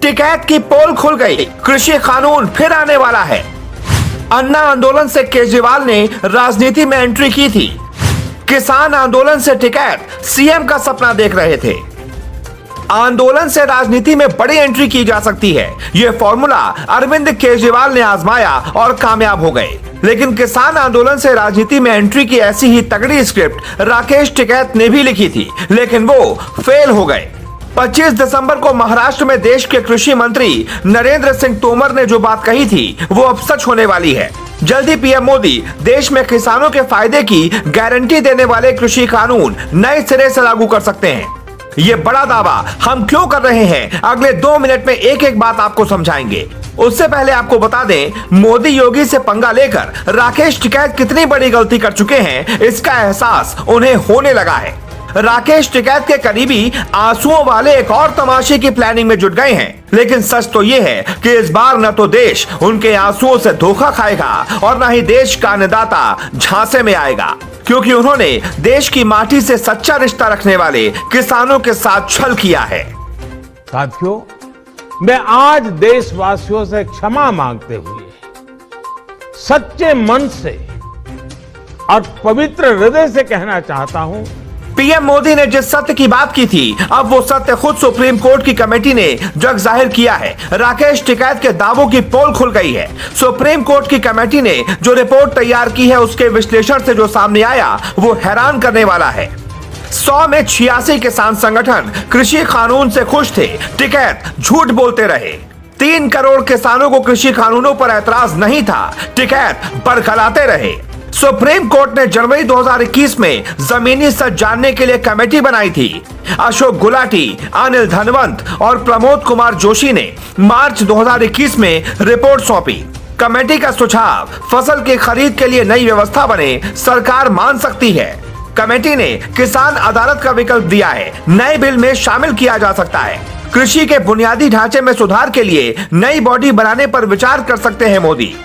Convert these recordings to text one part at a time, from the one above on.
टिकैत की पोल खुल गई, कृषि कानून फिर आने वाला है। अन्ना आंदोलन से केजरीवाल ने राजनीति में एंट्री की थी। किसान आंदोलन से टिकैत सीएम का सपना देख रहे थे। आंदोलन से राजनीति में बड़ी एंट्री की जा सकती है, यह फॉर्मूला अरविंद केजरीवाल ने आजमाया और कामयाब हो गए। लेकिन किसान आंदोलन से राजनीति में एंट्री की ऐसी ही तगड़ी स्क्रिप्ट राकेश टिकैत ने भी लिखी थी, लेकिन वो फेल हो गए। 25 दिसंबर को महाराष्ट्र में देश के कृषि मंत्री नरेंद्र सिंह तोमर ने जो बात कही थी वो अब सच होने वाली है। जल्दी पीएम मोदी देश में किसानों के फायदे की गारंटी देने वाले कृषि कानून नए सिरे से लागू कर सकते हैं। ये बड़ा दावा हम क्यों कर रहे हैं, अगले 2 मिनट में एक एक बात आपको समझाएंगे। उससे पहले आपको बता दें, मोदी योगी से पंगा लेकर राकेश टिकैत कितनी बड़ी गलती कर चुके हैं, इसका एहसास उन्हें होने लगा है। राकेश टिकैत के करीबी आंसुओं वाले एक और तमाशे की प्लानिंग में जुट गए हैं। लेकिन सच तो यह है कि इस बार न तो देश उनके आंसुओं से धोखा खाएगा और न ही देश का अन्नदाता झांसे में आएगा, क्योंकि उन्होंने देश की माटी से सच्चा रिश्ता रखने वाले किसानों के साथ छल किया है। साथियों, मैं आज देशवासियों से क्षमा मांगते हुए सच्चे मन से और पवित्र हृदय से कहना चाहता हूं, पीएम मोदी ने जिस सत्य की बात की थी, अब वो सत्य खुद सुप्रीम कोर्ट की कमेटी ने जग जाहिर किया है। राकेश टिकैत के दावों की पोल खुल गई है। सुप्रीम कोर्ट की कमेटी ने जो रिपोर्ट तैयार की है, उसके विश्लेषण से जो सामने आया वो हैरान करने वाला है। 100 में 86 किसान संगठन कृषि कानून से खुश थे। टिकैत झूठ बोलते रहे। 3 करोड़ किसानों को कृषि कानूनों पर ऐतराज नहीं था, टिकैत बरखलाते रहे। सुप्रीम कोर्ट ने जनवरी 2021 में जमीनी सच जानने के लिए कमेटी बनाई थी। अशोक गुलाटी, अनिल धनवंत और प्रमोद कुमार जोशी ने मार्च 2021 में रिपोर्ट सौंपी। कमेटी का सुझाव, फसल की खरीद के लिए नई व्यवस्था बने, सरकार मान सकती है। कमेटी ने किसान अदालत का विकल्प दिया है, नए बिल में शामिल किया जा सकता है। कृषि के बुनियादी ढांचे में सुधार के लिए नई बॉडी बनाने पर विचार कर सकते हैं मोदी।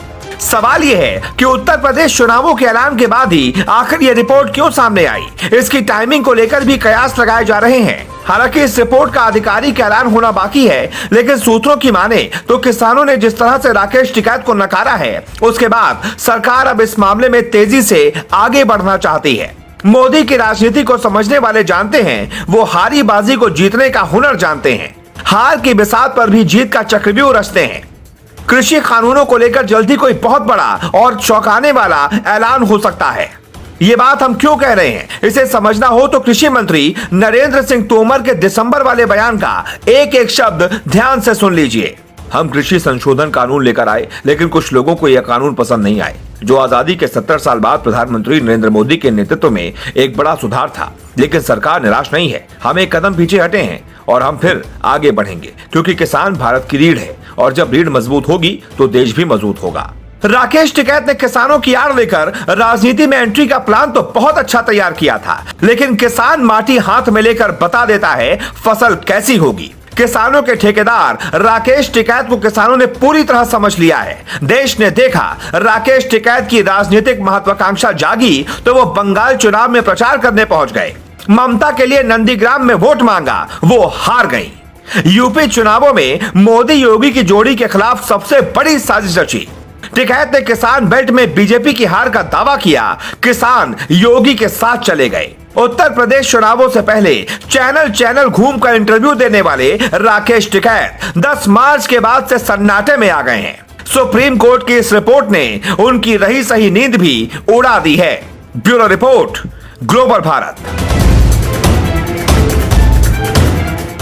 सवाल यह है कि उत्तर प्रदेश चुनावों के ऐलान के बाद ही आखिर ये रिपोर्ट क्यों सामने आई। इसकी टाइमिंग को लेकर भी कयास लगाए जा रहे हैं। हालांकि इस रिपोर्ट का आधिकारिक ऐलान होना बाकी है, लेकिन सूत्रों की माने तो किसानों ने जिस तरह से राकेश टिकैत को नकारा है, उसके बाद सरकार अब इस मामले में तेजी से आगे बढ़ना चाहती है। मोदी की राजनीति को समझने वाले जानते हैं, वो हारी बाजी को जीतने का हुनर जानते हैं। हार की बिसात पर भी जीत का चक्रव्यूह रचते हैं। कृषि कानूनों को लेकर जल्दी कोई बहुत बड़ा और चौंकाने वाला ऐलान हो सकता है। ये बात हम क्यों कह रहे हैं, इसे समझना हो तो कृषि मंत्री नरेंद्र सिंह तोमर के दिसंबर वाले बयान का एक एक शब्द ध्यान से सुन लीजिए। हम कृषि संशोधन कानून लेकर आए, लेकिन कुछ लोगों को यह कानून पसंद नहीं आए, जो आजादी के 70 साल बाद प्रधानमंत्री नरेंद्र मोदी के नेतृत्व में एक बड़ा सुधार था। लेकिन सरकार निराश नहीं है। हम एक कदम पीछे हटे हैं और हम फिर आगे बढ़ेंगे, क्योंकि किसान भारत की रीढ़ है और जब रीढ़ मजबूत होगी तो देश भी मजबूत होगा। राकेश टिकैत ने किसानों की आड़ लेकर राजनीति में एंट्री का प्लान तो बहुत अच्छा तैयार किया था, लेकिन किसान माटी हाथ में लेकर बता देता है फसल कैसी होगी। किसानों के ठेकेदार राकेश टिकैत को किसानों ने पूरी तरह समझ लिया है। देश ने देखा राकेश टिकैत की राजनीतिक महत्वाकांक्षा जागी तो वो बंगाल चुनाव में प्रचार करने पहुंच गए। ममता के लिए नंदीग्राम में वोट मांगा, वो हार गई। यूपी चुनावों में मोदी योगी की जोड़ी के खिलाफ सबसे बड़ी साजिश रची। टिकैत ने किसान बेल्ट में बीजेपी की हार का दावा किया, किसान योगी के साथ चले गए। उत्तर प्रदेश चुनावों से पहले चैनल घूमकर इंटरव्यू देने वाले राकेश टिकैत 10 मार्च के बाद से सन्नाटे में आ गए हैं। सुप्रीम कोर्ट की इस रिपोर्ट ने उनकी रही सही नींद भी उड़ा दी है। Bureau report, global Bharat.